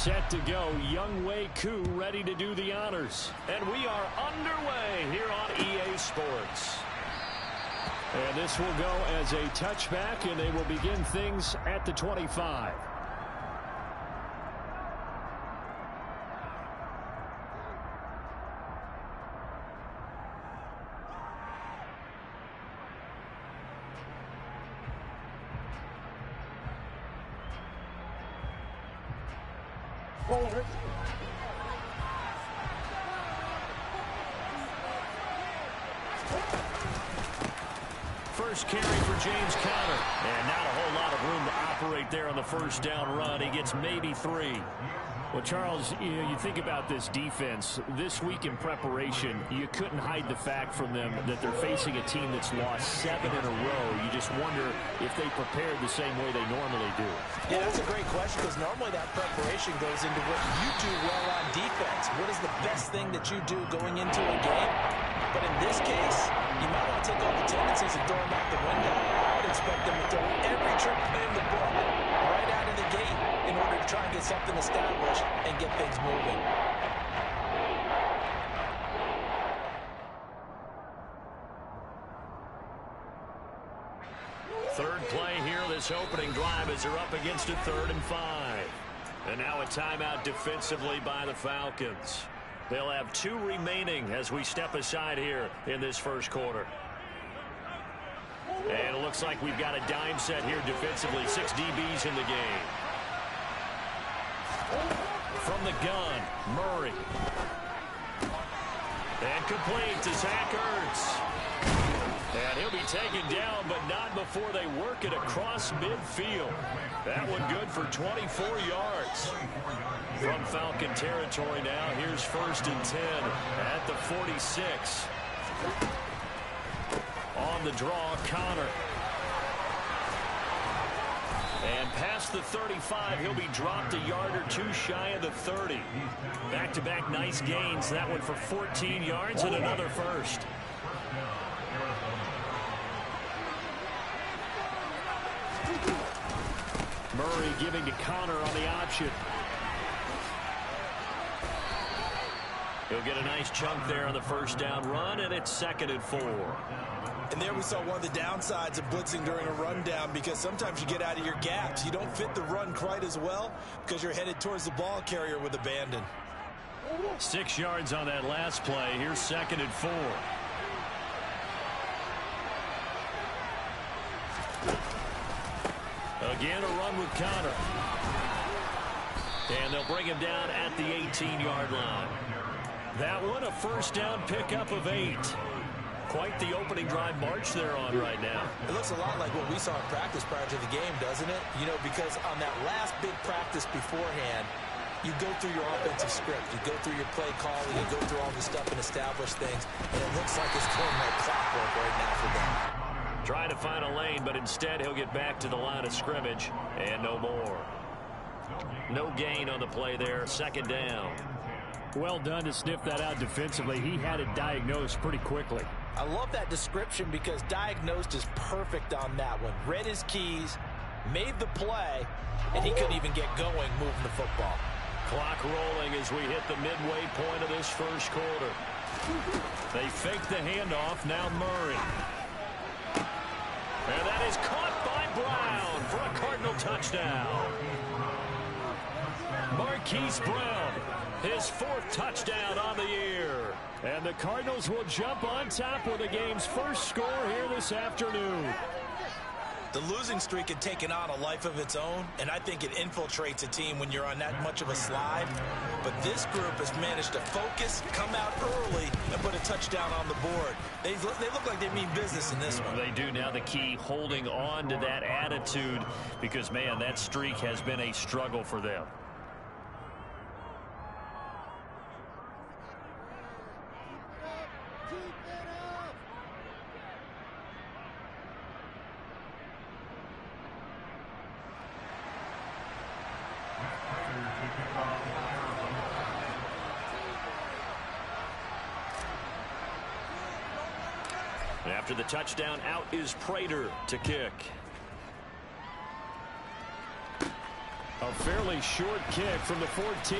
set to go. Younghoe Koo ready to do the honors. And we are underway here on EA Sports. And this will go as a touchback, and they will begin things at the 25. First carry for James Conner. And not a whole lot of room to operate there on the first down run. He gets maybe 3. Well, Charles, you think about this defense. This week in preparation, you couldn't hide the fact from them that they're facing a team that's lost 7 in a row. You just wonder if they prepared the same way they normally do. Yeah, that's a great question, because normally that preparation goes into what you do well on defense. What is the best thing that you do going into a game? But in this case, you might want to take all the tendencies and throw them out the window. I would expect them to throw every trick in the book right out of the gate in order to try and get something established and get things moving. Third play here, this opening drive, as they're up against a 3rd and 5. And now a timeout defensively by the Falcons. They'll have 2 remaining as we step aside here in this first quarter. And it looks like we've got a dime set here defensively. 6 DBs in the game. From the gun, Murray. And complete to Zach Ertz. And he'll be taken down, but not before they work it across midfield. That one good for 24 yards. From Falcon territory now, here's 1st and 10 at the 46. On the draw, Conner. And past the 35, he'll be dropped a yard or 2 shy of the 30. Back-to-back nice gains. That one for 14 yards and another first. Murray giving to Conner on the option. He'll get a nice chunk there on the first down run, and it's 2nd and 4. And there we saw one of the downsides of blitzing during a rundown, because sometimes you get out of your gaps. You don't fit the run quite as well because you're headed towards the ball carrier with abandon. 6 yards on that last play. Here's 2nd and 4. Again, a run with Conner. And they'll bring him down at the 18-yard line. That one, a first down pickup of 8. Quite the opening drive march they're on right now. It looks a lot like what we saw in practice prior to the game, doesn't it? You know, because on that last big practice beforehand, you go through your offensive script. You go through your play calling. You go through all the stuff and establish things. And it looks like it's going like clockwork right now for them. Trying to find a lane, but instead he'll get back to the line of scrimmage, and no more. No gain on the play there. 2nd down. Well done to sniff that out defensively. He had it diagnosed pretty quickly. I love that description, because diagnosed is perfect on that one. Read his keys, made the play, and he couldn't even get going moving the football. Clock rolling as we hit the midway point of this first quarter. They fake the handoff. Now Murray. And that is caught by Brown for a Cardinal touchdown. Marquise Brown, his 4th touchdown on the year. And the Cardinals will jump on top with the game's first score here this afternoon. The losing streak had taken on a life of its own, and I think it infiltrates a team when you're on that much of a slide. But this group has managed to focus, come out early, and put a touchdown on the board. They look like they mean business in this one. They do. Now the key, holding on to that attitude, because, man, that streak has been a struggle for them. After the touchdown, out is Prater to kick. A fairly short kick from the 14.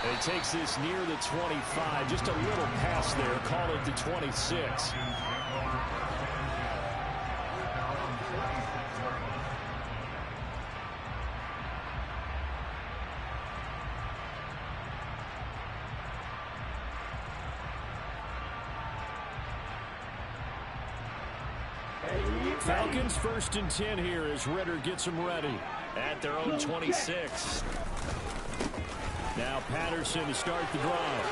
And he takes this near the 25. Just a little pass there. Call it the 26. Falcons 1st and 10 here as Ridder gets them ready at their own 26. Now Patterson to start the drive.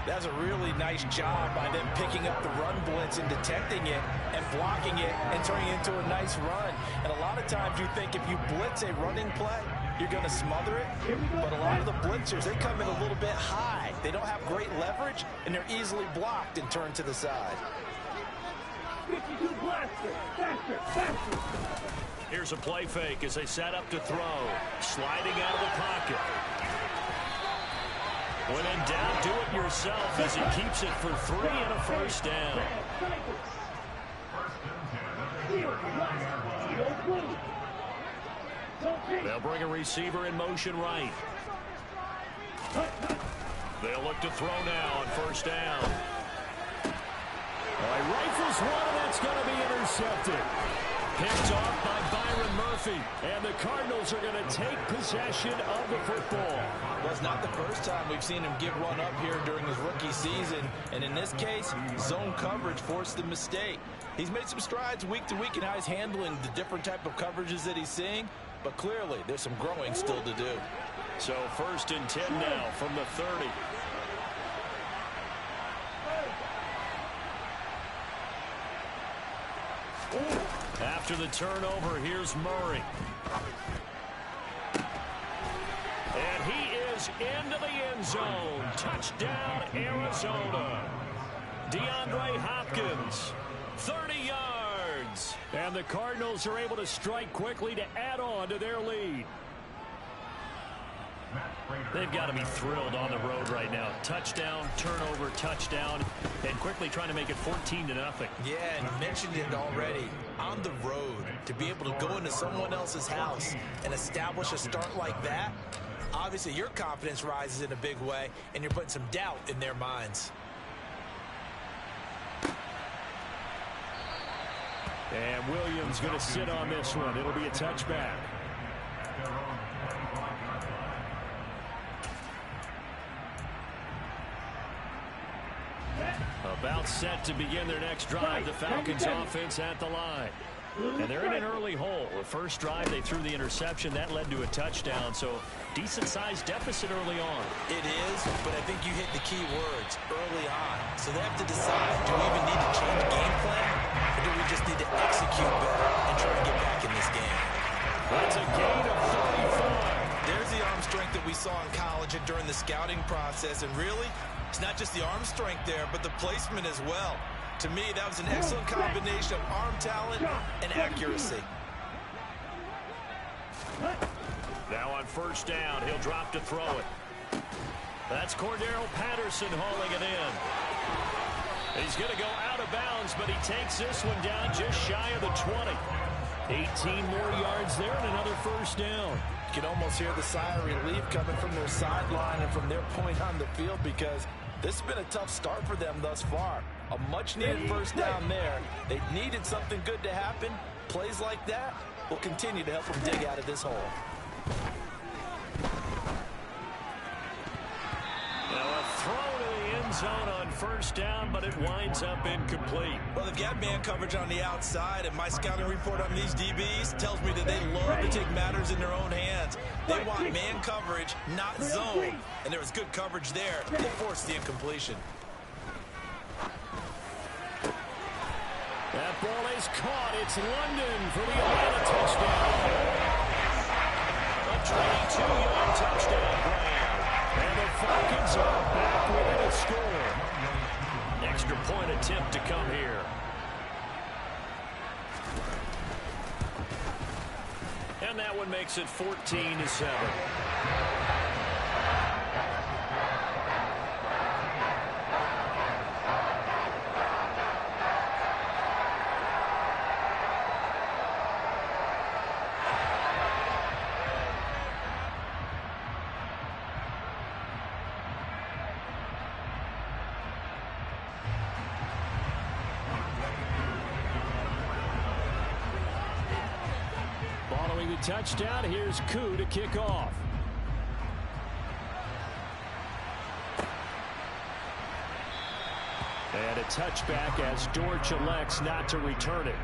That's a really nice job by them picking up the run blitz and detecting it and blocking it and turning it into a nice run. And a lot of times you think if you blitz a running play, you're going to smother it. But a lot of the blitzers, they come in a little bit high. They don't have great leverage, and they're easily blocked and turned to the side. Here's a play fake as they set up to throw. Sliding out of the pocket. When in doubt, do it yourself as he keeps it for 3 and a first down. They'll bring a receiver in motion right. They'll look to throw now on first down. Well, he rifles one, and that's going to be intercepted. Picked off by Byron Murphy. And the Cardinals are going to take possession of the football. Well, it's not the first time we've seen him give one up here during his rookie season. And in this case, zone coverage forced the mistake. He's made some strides week to week in how he's handling the different type of coverages that he's seeing. But clearly, there's some growing still to do. So 1st and 10 now from the 30. After the turnover, here's Murray. And he is into the end zone. Touchdown, Arizona. DeAndre Hopkins, 30 yards. And the Cardinals are able to strike quickly to add on to their lead. They've got to be thrilled on the road right now. Touchdown, turnover, touchdown, and quickly trying to make it 14-0. Yeah, and you mentioned it already. On the road, to be able to go into someone else's house and establish a start like that, obviously your confidence rises in a big way, and you're putting some doubt in their minds. And Williams going to sit on this one. It'll be a touchback. About set to begin their next drive. The Falcons offense at the line. And they're in an early hole. The first drive, they threw the interception. That led to a touchdown. So decent-sized deficit early on. It is, but I think you hit the key words early on. So they have to decide, do we even need to change game plan? Or do we just need to execute better and try and get back in this game? That's a gain of 35. There's the arm strength that we saw in college and during the scouting process. And really, it's not just the arm strength there, but the placement as well. To me, that was an excellent combination of arm talent and accuracy. Now on first down, he'll drop to throw it. That's Cordero Patterson hauling it in. He's going to go out of bounds, but he takes this one down just shy of the 20. 18 more yards there and another first down. You can almost hear the sigh of relief coming from their sideline and from their point on the field, because this has been a tough start for them thus far. A much-needed first down there. They needed something good to happen. Plays like that will continue to help them dig out of this hole. Now a throw to the end zone on first down, but it winds up incomplete. Well, they've got man coverage on the outside, and my scouting report on these DBs tells me that they love to take matters in their own hands. They want man coverage, not zone. And there was good coverage there that forced the incompletion. That ball is caught. It's London for the Atlanta touchdown. A 22-yard touchdown grab. And the Falcons are back within a score. Extra point attempt to come here. And that one makes it 14-7. touchdown. Here's Koo to kick off. And a touchback as Dortch elects not to return it.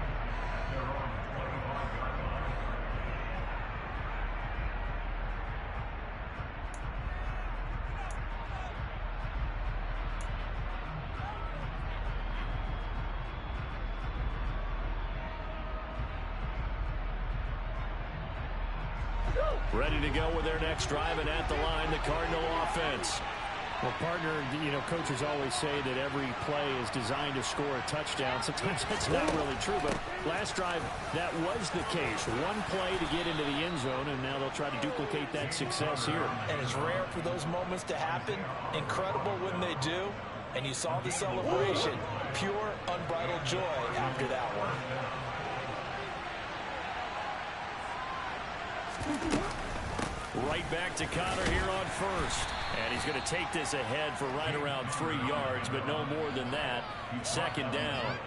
Ready to go with their next drive, and at the line, the Cardinal offense. Well, partner, coaches always say that every play is designed to score a touchdown. Sometimes that's not really true, but last drive, that was the case. One play to get into the end zone, and now they'll try to duplicate that success here. And it's rare for those moments to happen. Incredible when they do. And you saw the celebration. Pure, unbridled joy after that one. Right back to Connor here on first. And he's going to take this ahead for right around 3 yards, but no more than that. Second down.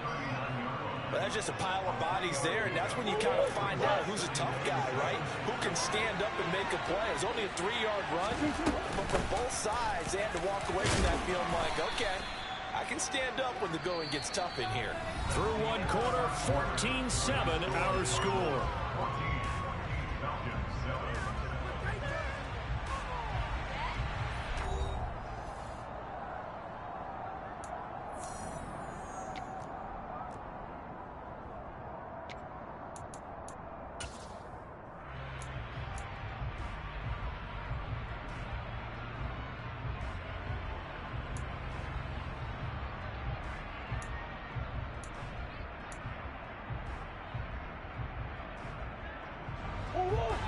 Well, that's just a pile of bodies there, and that's when you kind of find out who's a tough guy, right? Who can stand up and make a play. It's only a 3-yard run, but from both sides, they had to walk away from that feeling like, okay, I can stand up when the going gets tough in here. Through one quarter, 14-7 our score.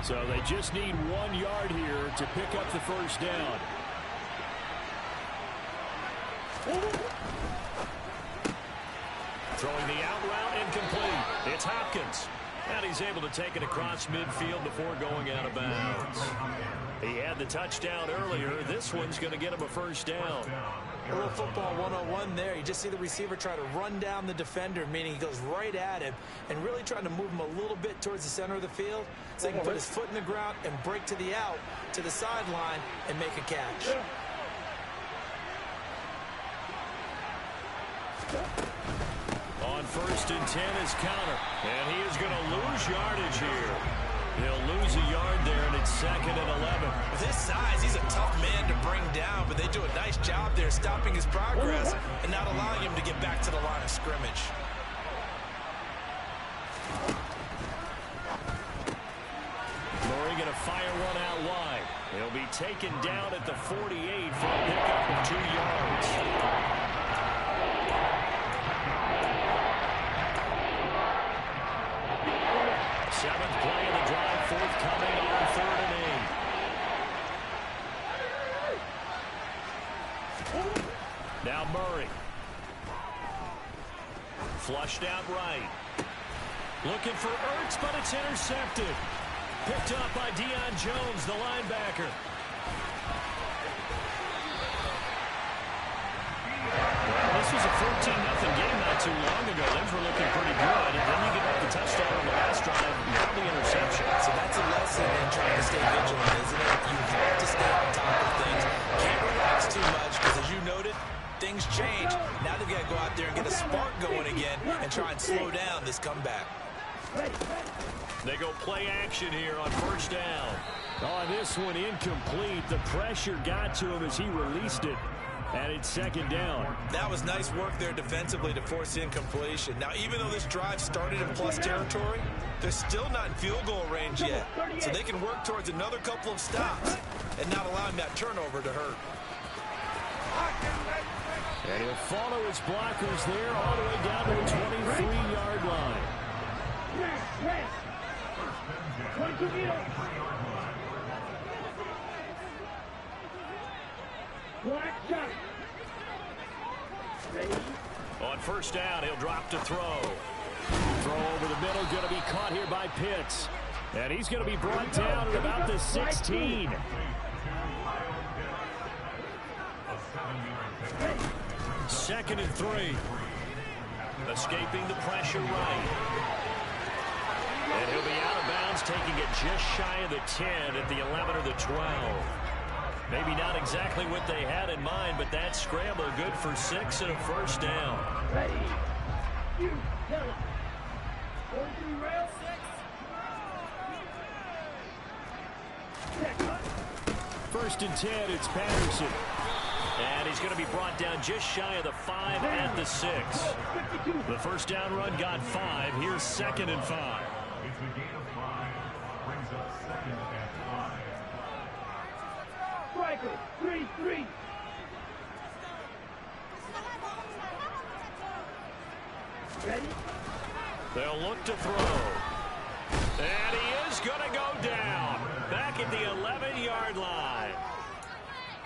So they just need 1 yard here to pick up the first down. Throwing the out route incomplete. It's Hopkins. And he's able to take it across midfield before going out of bounds. He had the touchdown earlier. This one's going to get him a first down. A little football 101 there. You just see the receiver try to run down the defender, meaning he goes right at him and really trying to move him a little bit towards the center of the field so he can put his foot in the ground and break to the out, to the sideline, and make a catch. On first and 10 is Connor. And he is going to lose yardage here. He'll lose a yard there, and it's 2nd and 11. With his size, he's a tough man to bring down, but they do a nice job there stopping his progress and not allowing him to get back to the line of scrimmage. Murray going to fire one out wide. He'll be taken down at the 48 for a pickup of 2 yards. Seventh play of the drive, forthcoming on 3rd and 8. Now Murray. Flushed out right. Looking for Ertz, but it's intercepted. Picked up by Deion Jones, the linebacker. Well, this was a 14-0 game not too long ago. Things were looking pretty good, and then you give up the touchdown on the last drive, not the interception. So that's a lesson in trying to stay vigilant, isn't it? You have to stay on top of things. Can't relax too much, because as you noted, things change. Now they've got to go out there and get a spark going again and try and slow down this comeback. They go play action here on first down. Oh, this one incomplete. The pressure got to him as he released it. And it's 2nd down. That was nice work there defensively to force incompletion. Now, even though this drive started in plus territory, they're still not in field goal range yet. So they can work towards another couple of stops and not allowing that turnover to hurt. And he'll follow his blockers there all the way down to the 23-yard line. On first down, he'll drop to throw. Throw over the middle, going to be caught here by Pitts. And he's going to be brought down at about the 16. Second and 3. Escaping the pressure right. And he'll be out of bounds, taking it just shy of the 10 at the 11 or the 12. Maybe not exactly what they had in mind, but that scramble good for 6 and a first down. Ready. You tell it. Going through rail 6. First and 10, it's Patterson. And he's going to be brought down just shy of the 5 at the 6. The first down run got 5. Here's 2nd and 5. It's a gain of 5. Brings up 2nd and 5. Striker, 3-3. Ready? They'll look to throw. And he is going to go down. Back at the 11-yard line.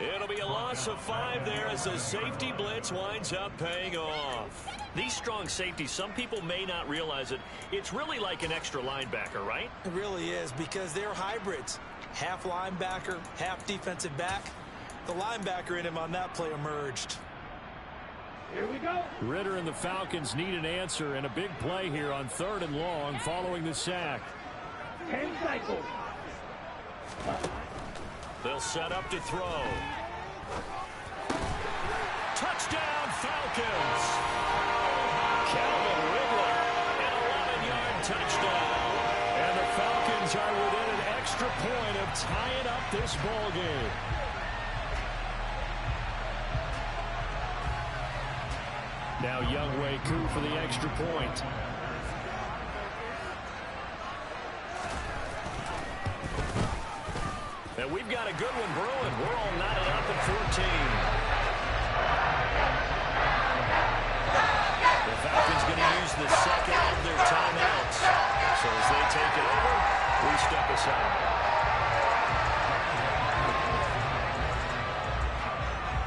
It'll be a loss of 5 there as the safety blitz winds up paying off. These strong safeties, some people may not realize it. It's really like an extra linebacker, right? It really is, because they're hybrids. Half linebacker, half defensive back. The linebacker in him on that play emerged. Here we go. Ritter and the Falcons need an answer, and a big play here on 3rd and long following the sack. 10 cycles. They'll set up to throw. Touchdown, Falcons! Calvin Ridley, an 11-yard touchdown. And the Falcons are within an extra point of tying up this ball game. Now Younghoe Koo for the extra point. And we've got a good one brewing. We're all knotted up at 14. The Falcons going to use the second of their timeouts. So as they take it over, we step aside.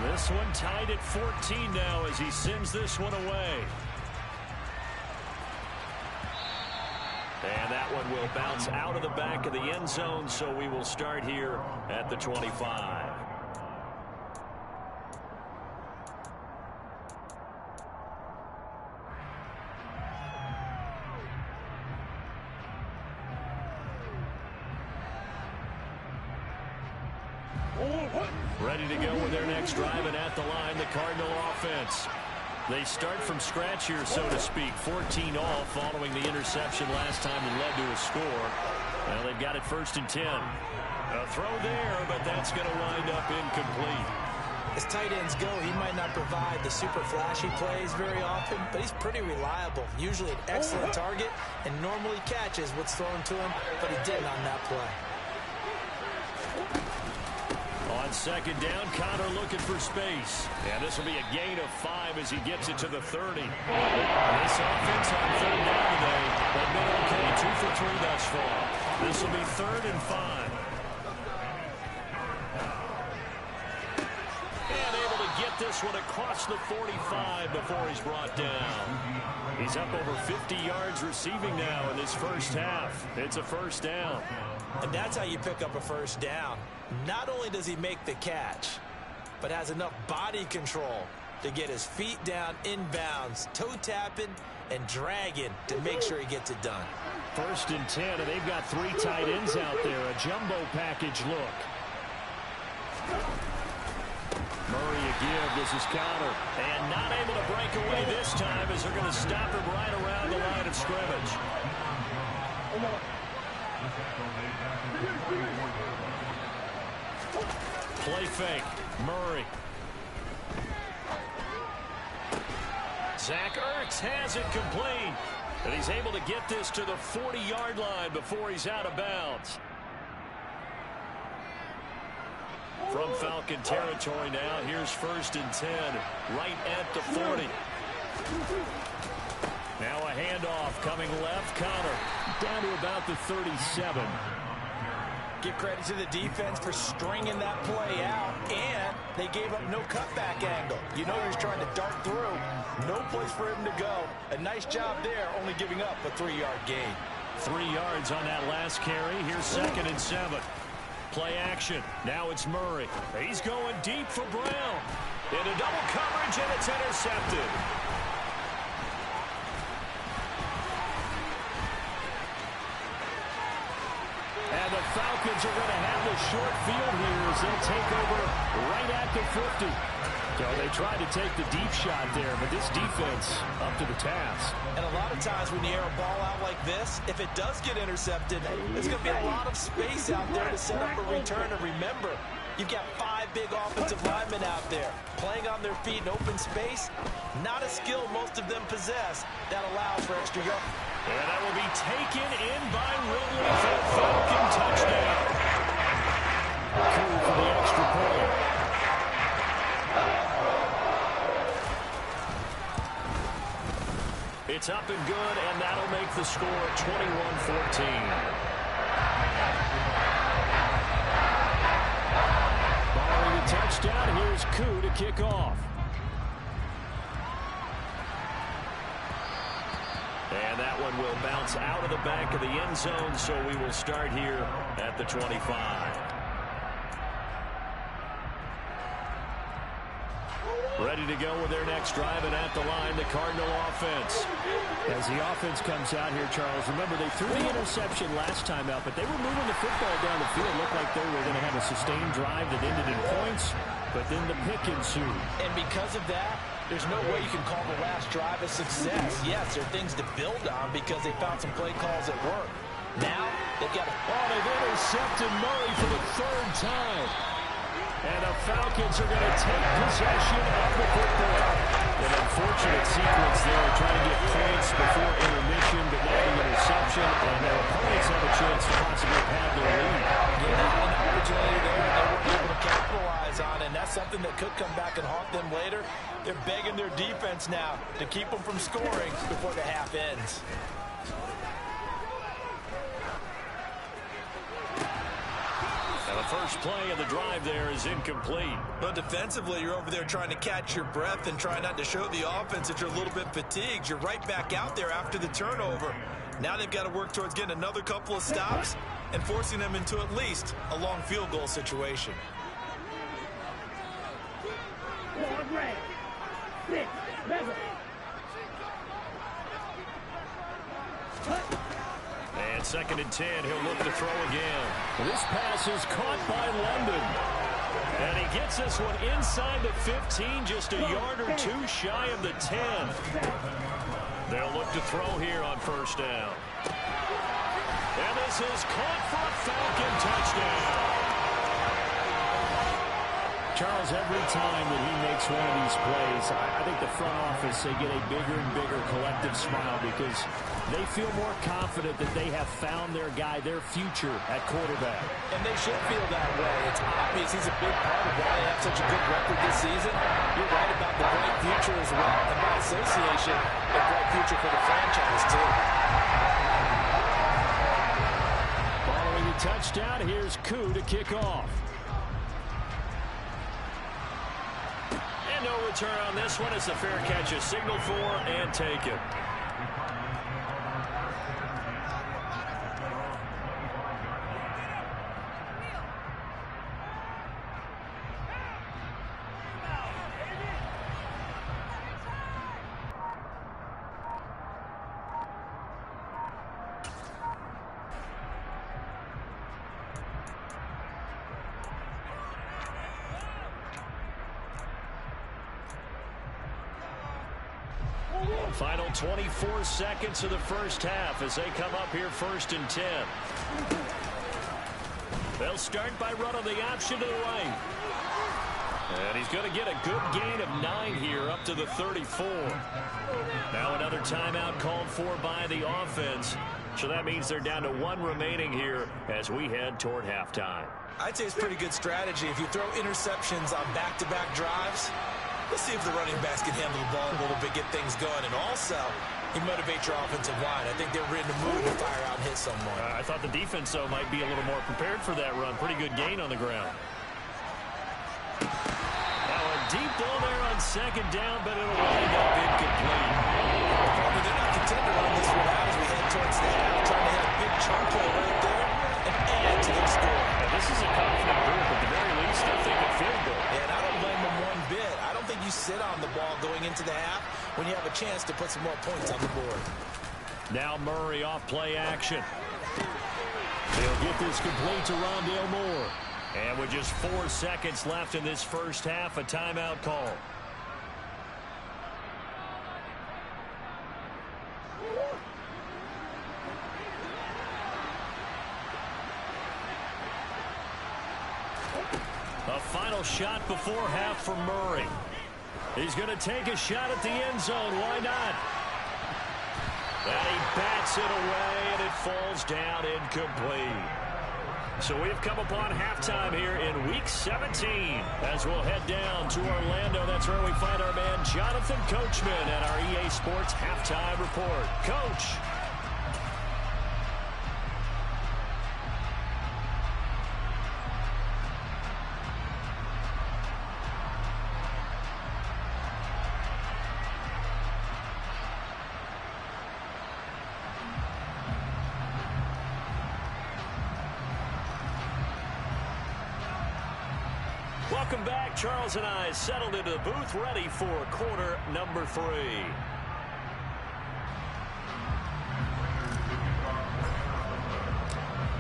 This one tied at 14 now as he sends this one away. And that one will bounce out of the back of the end zone, so we will start here at the 25. Ready to go with their next drive, and at the line, the Cardinal offense. They start from scratch here, so to speak. 14 all following the interception last time that led to a score. Well, they've got it 1st and 10. A throw there, but that's going to wind up incomplete. As tight ends go, he might not provide the super flashy plays very often, but he's pretty reliable. Usually an excellent target, and normally catches what's thrown to him, but he didn't on that play. On 2nd down, Connor looking for space. And this will be a gain of 5 as he gets it to the 30. This offense on 3rd down today, they've been okay, 2 for 3 thus far. This will be 3rd and 5. And able to get this one across the 45 before he's brought down. He's up over 50 yards receiving now in this first half. It's a first down. And that's how you pick up a first down. Not only does he make the catch, but has enough body control to get his feet down inbounds, toe tapping and dragging to make sure he gets it done. 1st and 10, and they've got 3 tight ends out there. A jumbo package look. Murray a give. This is Connor. And not able to break away this time as they're going to stop him right around the line of scrimmage. Play fake. Murray. Zach Ertz has it complete. And he's able to get this to the 40-yard line before he's out of bounds. From Falcon territory now, here's 1st and 10, right at the 40. Now a handoff coming left, Connor, down to about the 37. Give credit to the defense for stringing that play out, and they gave up no cutback angle. You know he was trying to dart through. No place for him to go. A nice job there, only giving up a 3-yard gain. 3 yards on that last carry. Here's 2nd and 7. Play action. Now it's Murray. He's going deep for Brown. Into double coverage, and it's intercepted. Falcons are going to have the short field here as they'll take over right at the 50. So they tried to take the deep shot there, but this defense up to the task. And a lot of times when you air a ball out like this, if it does get intercepted, there's going to be a lot of space out there to set up a return. And remember, you've got 5 big offensive linemen out there playing on their feet in open space. Not a skill most of them possess that allows for extra yards. And that will be taken in by Ridley for a Falcon touchdown. Cool for the extra point. It's up and good, and that'll make the score 21-14. Following the touchdown, here's Koo to kick off. And that one will bounce out of the back of the end zone, so we will start here at the 25. Ready to go with their next drive, and at the line, the Cardinal offense. As the offense comes out here, Charles, remember they threw the interception last time out, but they were moving the football down the field. Looked like they were going to have a sustained drive that ended in points, but then the pick ensued. And because of that, there's no way you can call the last drive a success. Yes, there are things to build on because they found some play calls that work. Now, they've got they've intercepted Murray for the 3rd time. And the Falcons are going to take possession of the football. An unfortunate sequence there, trying to get points before intermission, but now the interception, and their opponents have a chance to possibly have their lead. Yeah, an opportunity there they weren't able to capitalize on, and that's something that could come back and haunt them later. They're begging their defense now to keep them from scoring before the half ends. The first play of the drive there is incomplete. But defensively, you're over there trying to catch your breath and try not to show the offense that you're a little bit fatigued. You're right back out there after the turnover. Now they've got to work towards getting another couple of stops and forcing them into at least a long field goal situation. And 2nd and 10, he'll look to throw again. This pass is caught by London. And he gets this one inside the 15, just a yard or 2 shy of the 10. They'll look to throw here on 1st down. And this is caught for a Falcon touchdown. Charles, every time that he makes one of these plays, I think the front office, they get a bigger and bigger collective smile because they feel more confident that they have found their guy, their future at quarterback. And they should feel that way. It's obvious he's a big part of why they have such a good record this season. You're right about the bright future as well. And by association, a bright future for the franchise, too. Following the touchdown, here's Koo to kick off. And no return on this one. It's a fair catch, a signal for, and take it. Final 24 seconds of the first half as they come up here 1st and 10. They'll start by running the option to the right. And he's going to get a good gain of 9 here up to the 34. Now another timeout called for by the offense. So that means they're down to 1 remaining here as we head toward halftime. I'd say it's pretty good strategy. If you throw interceptions on back-to-back drives, let's see if the running backs can handle the ball a little bit, get things going. And also, you motivate your offensive line. I think they're ready to move and fire out and hit someone. I thought the defense, though, might be a little more prepared for that run. Pretty good gain on the ground. Now a deep ball there on 2nd down, but it'll wind up incomplete. They're not content to run this one out as we head towards the half, trying to hit a big chunk play right there and add to their score. Now, this is a confident group. At the very least, they're thinking field goal. And I don't blame them one bit. I don't think you sit on the ball going into the half when you have a chance to put some more points on the board. Now Murray off play action. They'll get this complete to Rondale Moore. And with just 4 seconds left in this first half, a timeout call. A final shot before half for Murray. He's going to take a shot at the end zone. Why not? And he bats it away, and it falls down incomplete. So we've come upon halftime here in Week 17. As we'll head down to Orlando, that's where we find our man Jonathan Coachman at our EA Sports Halftime Report. Coach. Welcome back. Charles and I settled into the booth, ready for quarter number 3.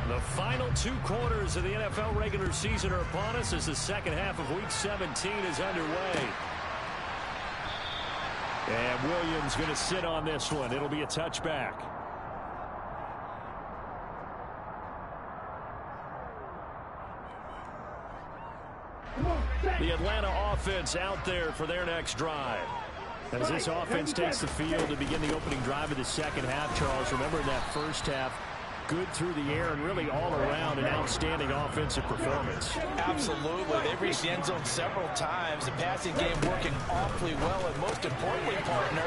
The final 2 quarters of the NFL regular season are upon us as the second half of Week 17 is underway. And Williams going to sit on this one. It'll be a touchback. The Atlanta offense out there for their next drive. As this offense takes the field to begin the opening drive of the second half, Charles, remember in that first half, good through the air and really all around an outstanding offensive performance. Absolutely. They've reached the end zone several times. The passing game working awfully well, and most importantly, partner.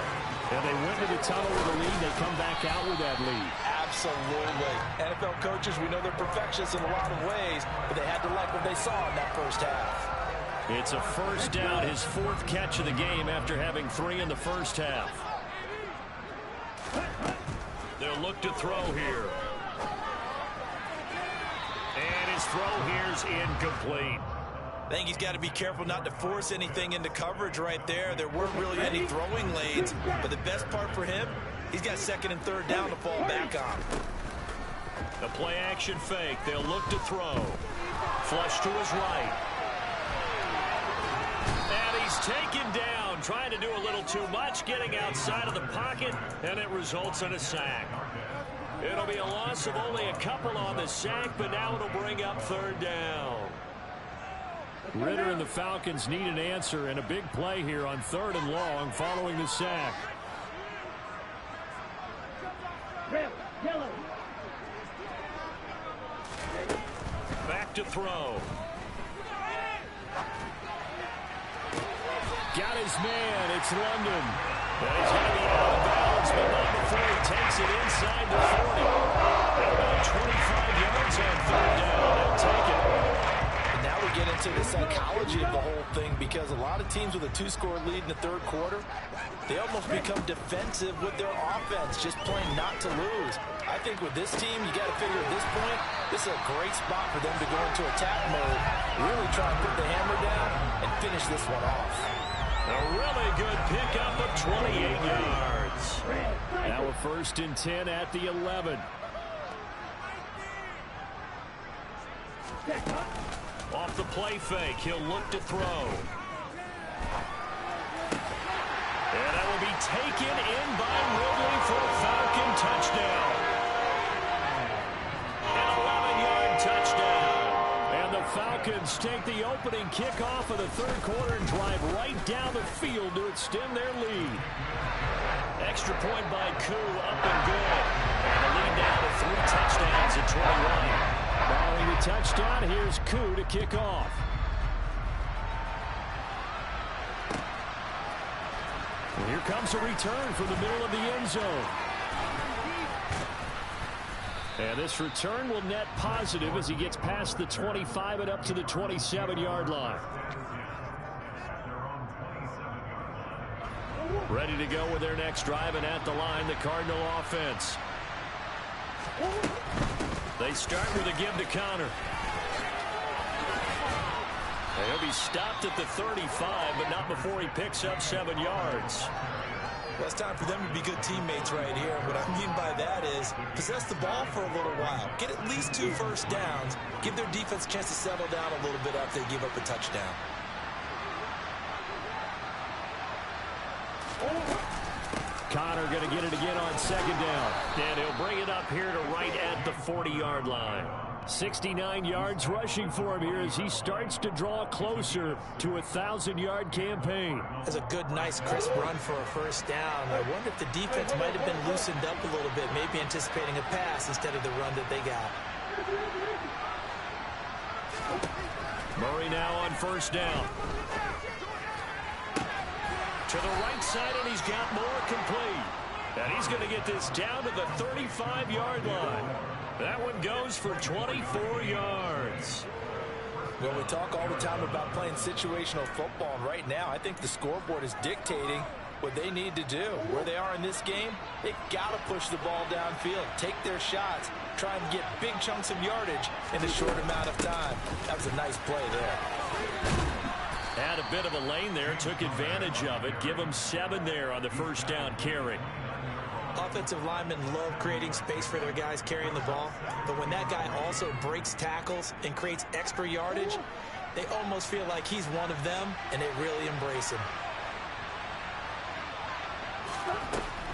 And they went to the tunnel with a lead. They come back out with that lead. Absolutely. NFL coaches, we know they're perfectionists in a lot of ways, but they had to like what they saw in that first half. It's a first down, his 4th catch of the game after having 3 in the first half. They'll look to throw here. And his throw here's incomplete. I think he's got to be careful not to force anything into coverage right there. There weren't really any throwing lanes, but the best part for him, he's got 2nd and 3rd down to fall back on. The play action fake. They'll look to throw. Flush to his right. And he's taken down, trying to do a little too much, getting outside of the pocket, and it results in a sack. It'll be a loss of only a couple on the sack, but now it'll bring up 3rd down. Ritter and the Falcons need an answer, and a big play here on 3rd and long following the sack. Red, yellow. Back to throw. Got his man. It's London. And he's going to be out of bounds, but not before he takes it inside the 40. At about 25 yards on 3rd down. They'll take it. And now we get into the psychology of the whole thing, because a lot of teams with a 2-score lead in the 3rd quarter, they almost become defensive with their offense, just playing not to lose. I think with this team, you got to figure at this point, this is a great spot for them to go into attack mode, really try and put the hammer down and finish this one off. A really good pickup of 28 yards. Now a 1st and 10 at the 11. Off the play fake, he'll look to throw. And that will be taken in by Ridley for a Falcon touchdown. An 11-yard touchdown. And the Falcons take the opening kickoff of the 3rd quarter and drive right down the field to extend their lead. Extra point by Koo, up and good. And the lead now to 3 touchdowns at 21. Following the touchdown, here's Koo to kick off. And here comes a return from the middle of the end zone. And this return will net positive as he gets past the 25 and up to the 27-yard line. Ready to go with their next drive, and at the line, the Cardinal offense. They start with a give to Connor. He'll be stopped at the 35, but not before he picks up 7 yards. Well, it's time for them to be good teammates right here. What I mean by that is possess the ball for a little while. Get at least 2 first downs. Give their defense a chance to settle down a little bit after they give up a touchdown. Connor going to get it again on 2nd down. And he'll bring it up here to right at the 40-yard line. 69 yards rushing for him here as he starts to draw closer to a 1,000-yard campaign. That's a good, nice, crisp run for a first down. I wonder if the defense might have been loosened up a little bit, maybe anticipating a pass instead of the run that they got. Murray now on 1st down. To the right side, and he's got more complete. And he's going to get this down to the 35-yard line. That one goes for 24 yards. Well, we talk all the time about playing situational football, and right now I think the scoreboard is dictating what they need to do. Where they are in this game, they've got to push the ball downfield, take their shots, try and get big chunks of yardage in a short amount of time. That was a nice play there. Had a bit of a lane there, took advantage of it. Give him 7 there on the 1st down carry. Offensive linemen love creating space for their guys carrying the ball, but when that guy also breaks tackles and creates extra yardage, they almost feel like he's one of them, and they really embrace him.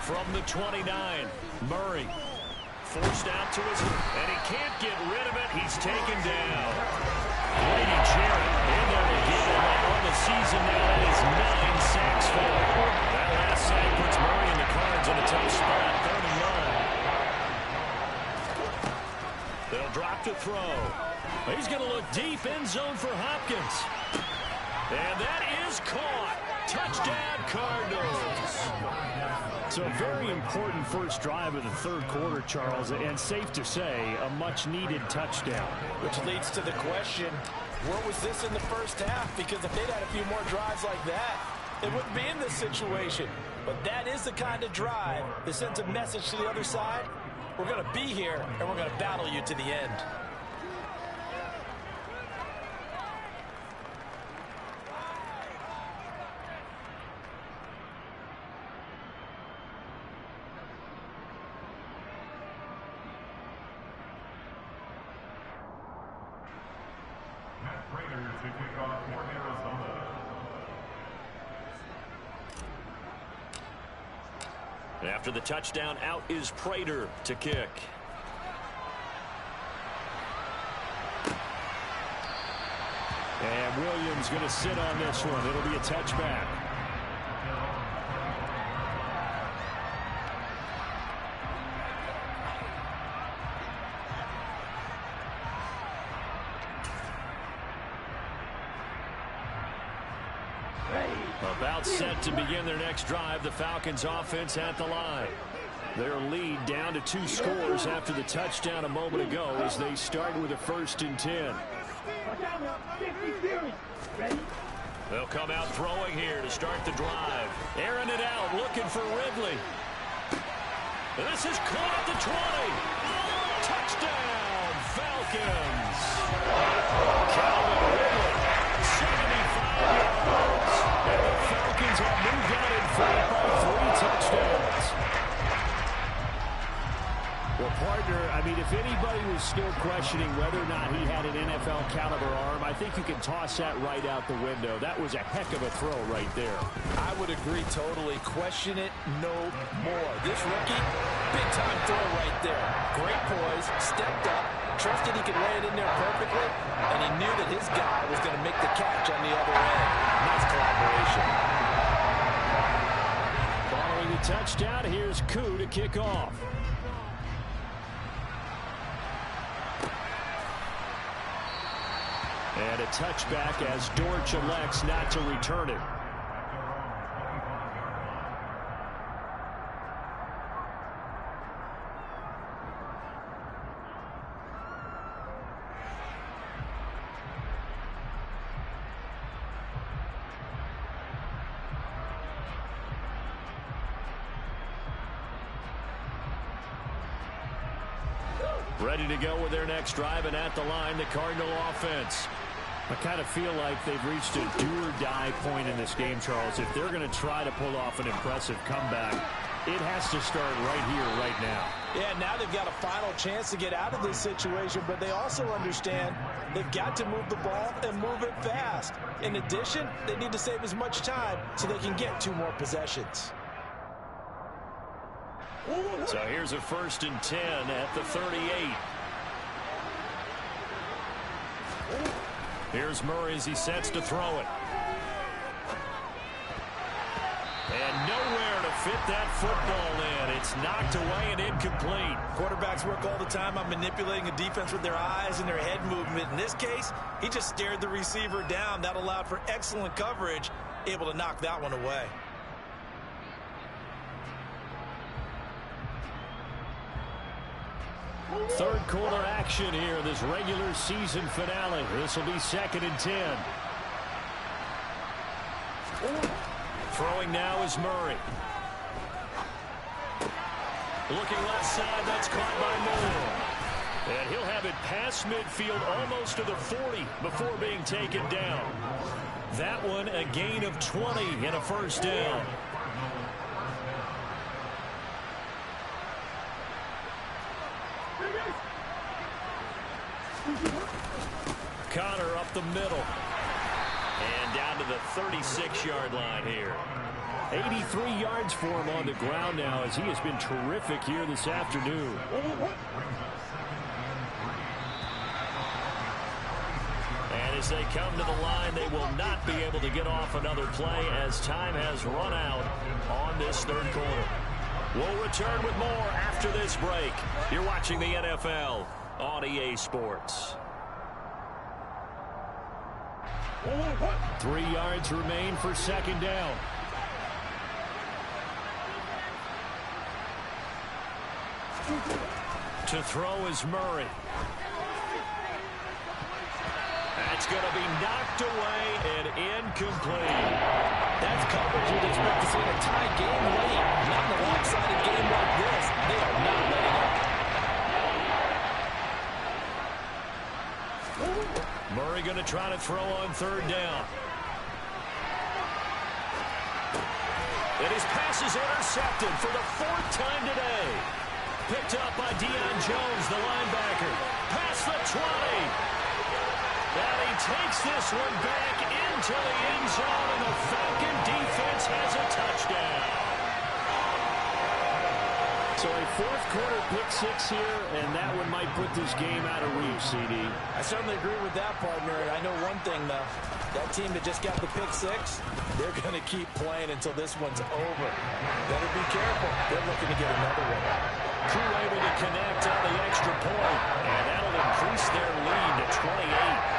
From the 29, Murray forced out to his, and he can't get rid of it. He's taken down. Grady Jarrett in there to get him on the season now. That is 9 sacks for him. That last sack puts Murray in the cards in a tough spot. 39. They'll drop to throw. He's going to look deep, end zone for Hopkins. And that is caught. Touchdown, Cardinals. So a very important first drive of the 3rd quarter, Charles, and safe to say, a much-needed touchdown. Which leads to the question, where was this in the first half? Because if they'd had a few more drives like that, they wouldn't be in this situation. But that is the kind of drive that sends a message to the other side. We're going to be here, and we're going to battle you to the end. After the touchdown, out is Prater to kick. And Williams going to sit on this one. It'll be a touchback. About set to begin their next drive. The Falcons offense at the line. Their lead down to 2 scores after the touchdown a moment ago as they start with a 1st and 10. They'll come out throwing here to start the drive. Airing it out, looking for Ridley. And this is caught at the 20. Touchdown, Falcons. Calvin Ridley, 75 yards. And the Falcons have moved out in front by 3 touchdowns. Well, partner, I mean, if anybody was still questioning whether or not he had an NFL caliber arm, I think you can toss that right out the window. That was a heck of a throw right there. I would agree totally. Question it no more. This rookie, big-time throw right there. Great poise, stepped up, trusted he could lay it in there perfectly, and he knew that his guy was going to make the catch on the other end. Nice collaboration. Following the touchdown, here's Koo to kick off. And a touchback as Dortch elects not to return it. Ready to go with their next drive, and at the line, the Cardinal offense. I kind of feel like they've reached a do-or-die point in this game, Charles. If they're going to try to pull off an impressive comeback, it has to start right here, right now. Yeah, now they've got a final chance to get out of this situation, but they also understand they've got to move the ball and move it fast. In addition, they need to save as much time so they can get 2 more possessions. So here's a 1st and 10 at the 38. Here's Murray as he sets to throw it. And nowhere to fit that football in. It's knocked away and incomplete. Quarterbacks work all the time on manipulating a defense with their eyes and their head movement. In this case, he just stared the receiver down. That allowed for excellent coverage, able to knock that one away. Third quarter action here, this regular season finale. This will be 2nd and 10. Throwing now is Murray. Looking left side, that's caught by Moore. And he'll have it past midfield almost to the 40 before being taken down. That one a gain of 20 and a 1st down. Connor up the middle. And down to the 36-yard line here. 83 yards for him on the ground now as he has been terrific here this afternoon. And as they come to the line, they will not be able to get off another play as time has run out on this 3rd quarter. We'll return with more after this break. You're watching the NFL on EA Sports. 3 yards remain for 2nd down. To throw is Murray. That's going to be knocked away and incomplete. That's coverage you'd expect to see in a tie game late. Not in a lopsided game like this. They are not letting up. Murray going to try to throw on 3rd down. And his pass is intercepted for the 4th time today. Picked up by Deion Jones, the linebacker. Past the 20. And he takes this one back into the end zone, and the Falcon defense has a touchdown. So a 4th quarter pick 6 here, and that one might put this game out of reach, CD. I certainly agree with that, partner. I know one thing, though. That team that just got the pick 6, they're going to keep playing until this one's over. Better be careful. They're looking to get another one. Crew able to connect on the extra point, and that'll increase their lead to 28.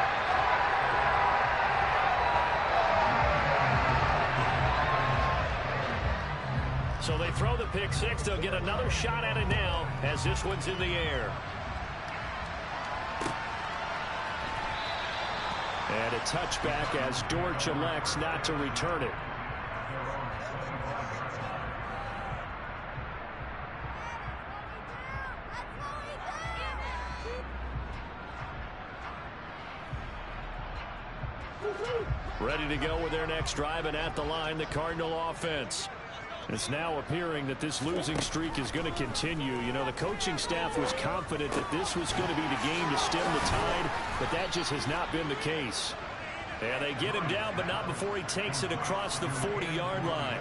So they throw the pick 6. They'll get another shot at it now as this one's in the air. And a touchback as Dortch elects not to return it. Ready to go with their next drive, and at the line, the Cardinal offense. It's now appearing that this losing streak is going to continue. You know, the coaching staff was confident that this was going to be the game to stem the tide, but that just has not been the case. And they get him down, but not before he takes it across the 40-yard line.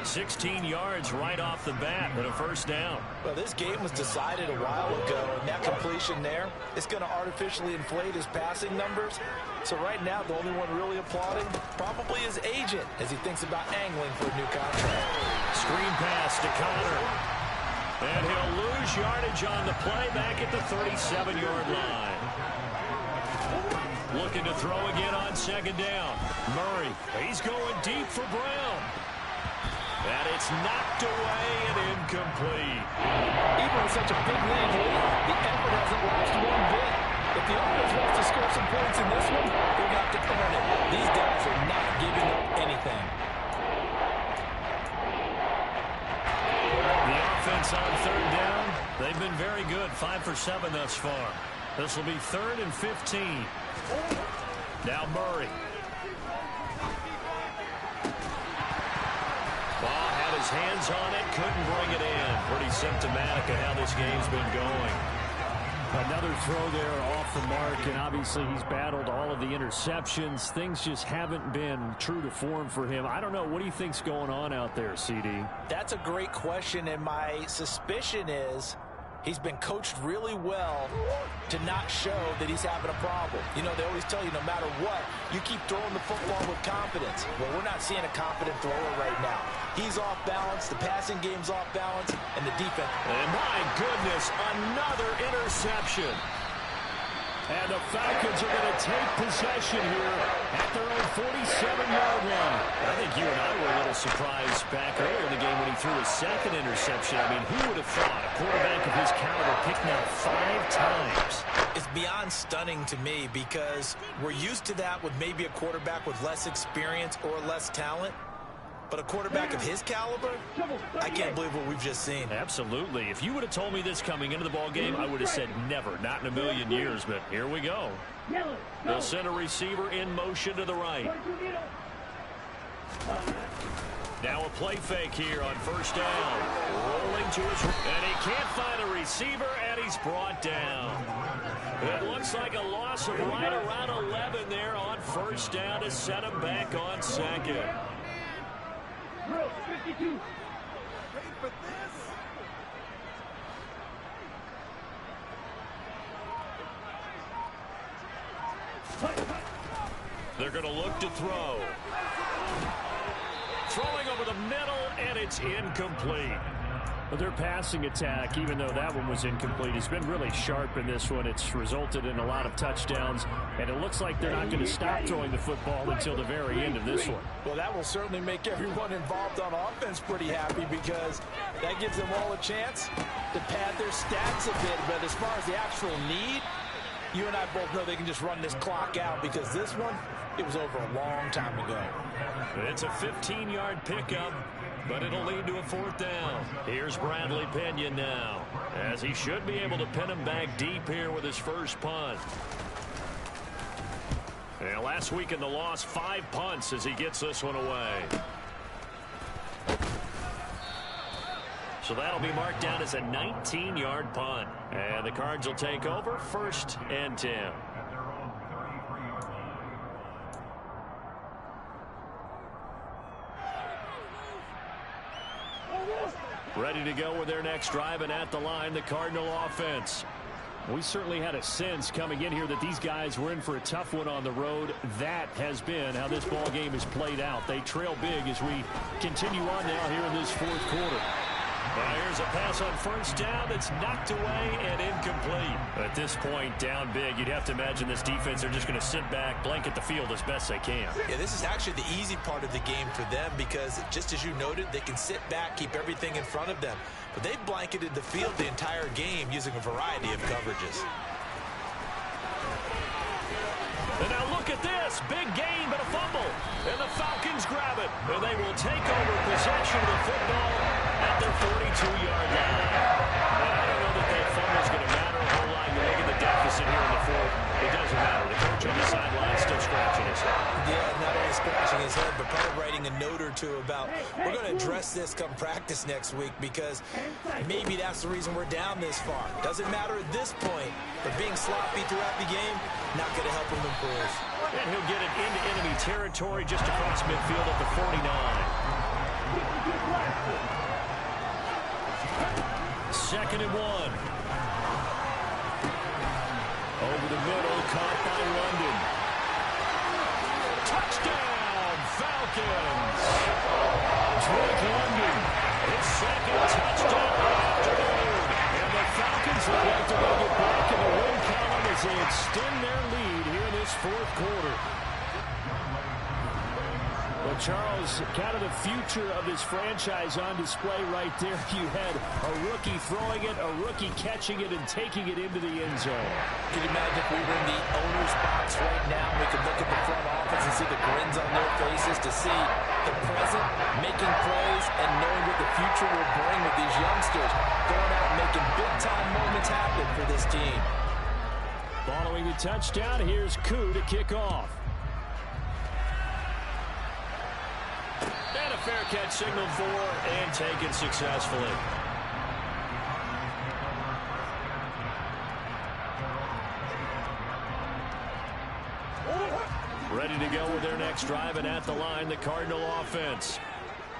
16 yards right off the bat, but a 1st down. Well, this game was decided a while ago, and that completion there is going to artificially inflate his passing numbers. So right now, the only one really applauding probably his agent as he thinks about angling for a new contract. Screen pass to Connor. And he'll lose yardage on the play back at the 37-yard line. Looking to throw again on 2nd down. Murray, he's going deep for Brown. And it's knocked away and incomplete. Even with such a big lead, the effort hasn't lost one bit. If the offense wants to score some points in this one, they're going to have to earn it. These guys are not giving up anything. The offense on 3rd down, they've been very good, 5 for 7 thus far. This will be 3rd and 15. Now Murray. Ball had his hands on it, couldn't bring it in. Pretty symptomatic of how this game's been going. Another throw there off the mark, and obviously he's battled all of the interceptions. Things just haven't been true to form for him. I don't know. What do you think's going on out there, CD? That's a great question, and my suspicion is he's been coached really well to not show that he's having a problem. You know, they always tell you no matter what, you keep throwing the football with confidence. Well, we're not seeing a confident thrower right now. He's off balance, the passing game's off balance, and the defense. And my goodness, another interception. And the Falcons are going to take possession here at their own 47-yard line. I think you and I were a little surprised back earlier in the game when he threw his second interception. I mean, who would have thought a quarterback of his caliber picked out 5 times? It's beyond stunning to me because we're used to that with maybe a quarterback with less experience or less talent. But a quarterback of his caliber, I can't believe what we've just seen. Absolutely. If you would have told me this coming into the ball game, I would have said never, not in a million years. But here we go. They'll send a receiver in motion to the right. Now a play fake here on first down. Rolling to his right. And he can't find a receiver, and he's brought down. It looks like a loss of right around 11 there on first down to set him back on second. 52. Ready for this? They're going to look to throw. Throwing over the middle, and it's incomplete. But their passing attack, even though that one was incomplete, has been really sharp in this one. It's resulted in a lot of touchdowns, and it looks like they're not going to stop throwing the football until the very end of this one. Well, that will certainly make everyone involved on offense pretty happy because that gives them all a chance to pad their stats a bit. But as far as the actual need, you and I both know they can just run this clock out because this one, it was over a long time ago. It's a 15-yard pickup, but it'll lead to a 4th down. Here's Bradley Pinion now, as he should be able to pin him back deep here with his first punt. And last week in the loss, 5 punts as he gets this one away. So that'll be marked down as a 19-yard punt. And the Cards will take over 1st and 10. Ready to go with their next drive, and at the line, the Cardinal offense. We certainly had a sense coming in here that these guys were in for a tough one on the road. That has been how this ball game has played out. They trail big as we continue on now here in this 4th quarter. Well, here's a pass on first down that's knocked away and incomplete. At this point, down big, you'd have to imagine this defense are just going to sit back, blanket the field as best they can. Yeah, this is actually the easy part of the game for them because, just as you noted, they can sit back, keep everything in front of them. But they've blanketed the field the entire game using a variety of coverages. And now look at this. Big gain, but a fumble. And the Falcons grab it. And they will take over possession of the football at their 42-yard line. And I don't know that that fumble is going to matter a whole lot. You look at the deficit here in the 4th. It doesn't matter. The coach on the sideline still scratching his head. Yeah, not only scratching his head, but probably writing a note or two about, we're going to address this come practice next week because maybe that's the reason we're down this far. Doesn't matter at this point, but being sloppy throughout the game, not going to help him improve. And he'll get it into enemy territory just across midfield at the 49. 2nd and 1. Over the middle, caught by London. Touchdown, Falcons! Drake London, his 2nd touchdown of the afternoon. And the Falcons would like to go get back in the win column as they extend their lead here in this 4th quarter. Well, Charles, kind of the future of this franchise on display right there. You had a rookie throwing it, a rookie catching it, and taking it into the end zone. Can you imagine if we were in the owner's box right now? We could look at the front office and see the grins on their faces, to see the present making plays and knowing what the future will bring with these youngsters going out and making big-time moments happen for this team. Following the touchdown, here's Koo to kick off. fair catch signaled for and taken successfully. Ready to go with their next drive, and at the line, the Cardinal offense.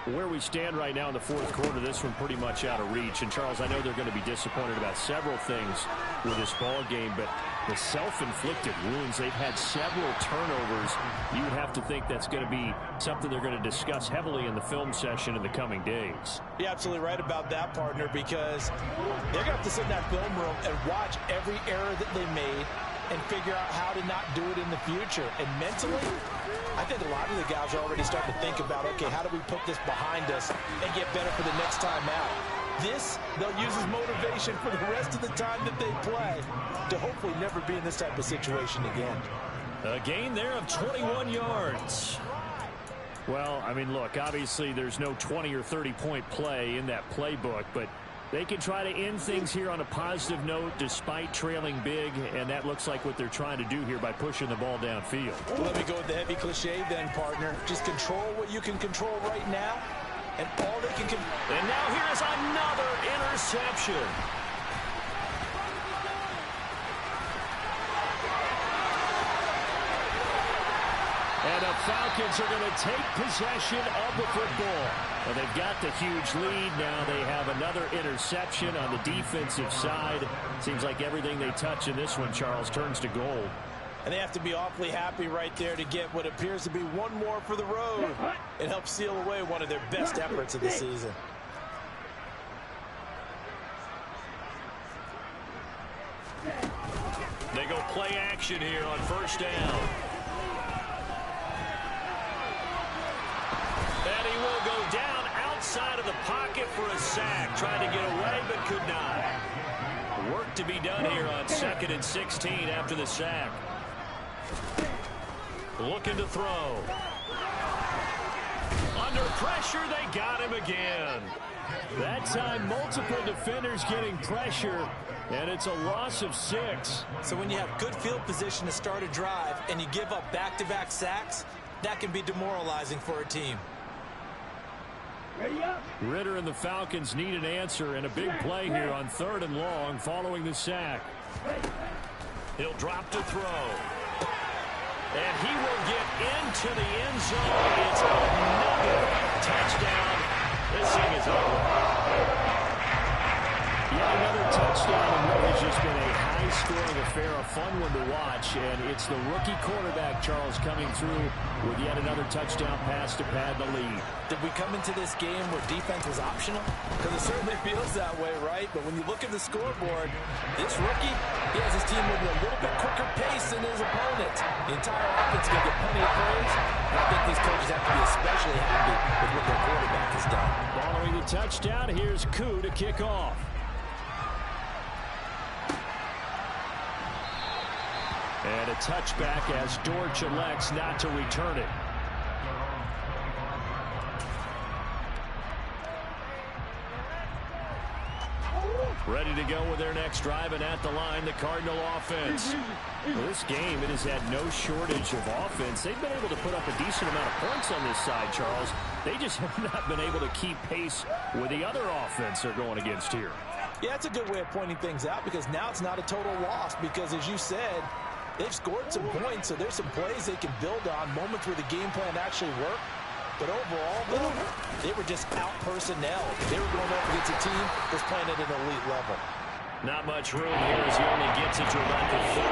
Where we stand right now in the fourth quarter, this one pretty much out of reach. And, Charles, I know they're going to be disappointed about several things with this ball game, but the self-inflicted wounds, they've had several turnovers. You would have to think that's going to be something they're going to discuss heavily in the film session in the coming days. You're absolutely right about that, partner, because they're going to have to sit in that film room and watch every error that they made and figure out how to not do it in the future. And mentally, I think a lot of the guys are already starting to think about, okay, how do we put this behind us and get better for the next time out? This, they'll use as motivation for the rest of the time that they play to hopefully never be in this type of situation again. A gain there of 21 yards. Well, I mean, look, obviously there's no 20 or 30-point play in that playbook, but they can try to end things here on a positive note despite trailing big, and that looks like what they're trying to do here by pushing the ball downfield. Well, let me go with the heavy cliche then, partner. Just control what you can control right now, and all they can... And now here's another interception. And the Falcons are going to take possession of the football. Well, they've got the huge lead. Now they have another interception on the defensive side. Seems like everything they touch in this one, Charles, turns to gold. And they have to be awfully happy right there to get what appears to be one more for the road. It helps seal away one of their best efforts of the season. They go play action here on first down. And he will go down outside of the pocket for a sack. Tried to get away, but could not. Work to be done here on 2nd and 16 after the sack. Looking to throw. Under pressure, they got him again. That time, multiple defenders getting pressure, and it's a loss of 6. So when you have good field position to start a drive and you give up back-to-back sacks, that can be demoralizing for a team. Ritter and the Falcons need an answer, and a big play here on 3rd and long following the sack. He'll drop to throw. And he will get into the end zone. It's another touchdown. This thing is over. Yet another touchdown, and what has just been a high-scoring affair, a fun one to watch. And it's the rookie quarterback, Charles, coming through with yet another touchdown pass to pad the lead. Did we come into this game where defense was optional? Because it certainly feels that way, right? But when you look at the scoreboard, this rookie, he has his team moving a little bit quicker pace than his opponent. The entire offense going to get plenty of praise. And I think these coaches have to be especially happy with what their quarterback has done. Following the touchdown, here's Koo to kick off. And a touchback as Dortch elects not to return it. Ready to go with their next drive, and at the line, the Cardinal offense. Well, this game, it has had no shortage of offense. They've been able to put up a decent amount of points on this side, Charles. They just have not been able to keep pace with the other offense they're going against here. Yeah, that's a good way of pointing things out, because now it's not a total loss, because as you said, they've scored some points, so there's some plays they can build on, moments where the game plan actually worked. But overall, though, they were just out-personnel. They were going up against a team that's playing at an elite level. Not much room here as he only gets it to about the 30.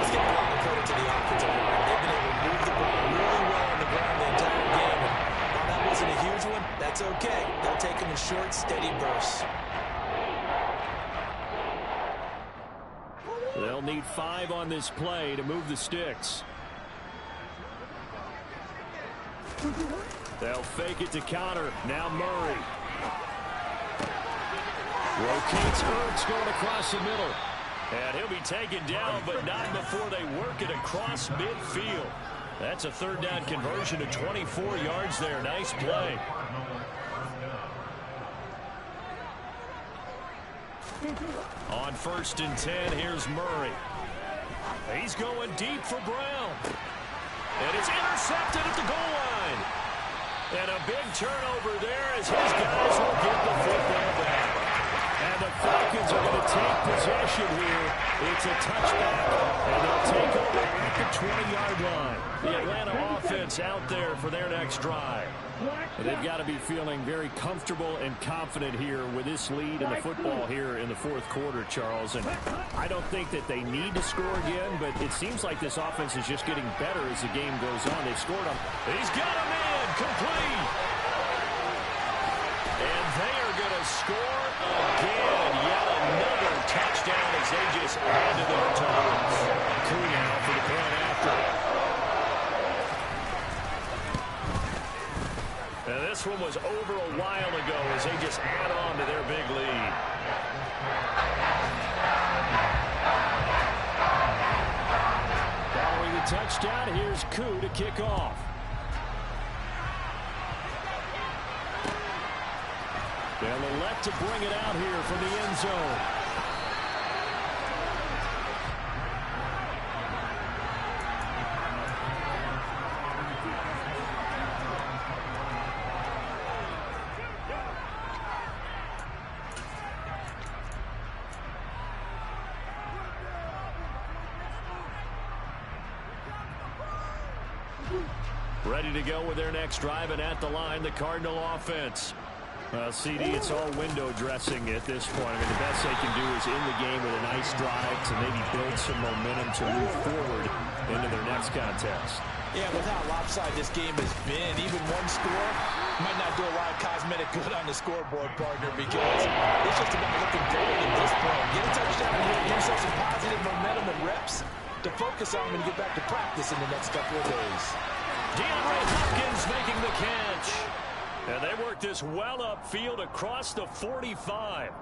Let's give a lot of credit to the offensive line. They've been able to move the ball really well on the ground the entire game. And while that wasn't a huge one, that's okay. They'll take them in short, steady bursts. They'll need 5 on this play to move the sticks. They'll fake it to counter. Now Murray. Rotates Ertz going across the middle. And he'll be taken down, but not before they work it across midfield. That's a 3rd down conversion to 24 yards there. Nice play. On 1st and 10, here's Murray. He's going deep for Brown. And it's intercepted at the goal line. And a big turnover there as his guys will get the football back. And the Falcons are going to take possession here. It's a touchback, and they'll take over at the 20-yard line. The Atlanta offense out there for their next drive. And they've got to be feeling very comfortable and confident here with this lead in the football here in the fourth quarter, Charles. And I don't think that they need to score again, but it seems like this offense is just getting better as the game goes on. They've scored him. He's got him in, complete. And they are going to score again. Yet another touchdown as they just add to their totals. Koo now for the point after. And this one was over a while ago as they just add on to their big lead. Following the touchdown, here's Koo to kick off. And they'll elect to bring it out here from the end zone. Ready to go with their next drive, and at the line, the Cardinal offense. CD, it's all window dressing at this point. I mean, the best they can do is in the game with a nice drive to maybe build some momentum to move forward into their next contest. Yeah, with how lopsided this game has been, even one score might not do a lot of cosmetic good on the scoreboard, partner, because it's just about looking forward at this point. Get a touchdown and give yourself some positive momentum and reps to focus on when you get back to practice in the next couple of days. DeAndre Hopkins making the catch. And they work this well upfield across the 45.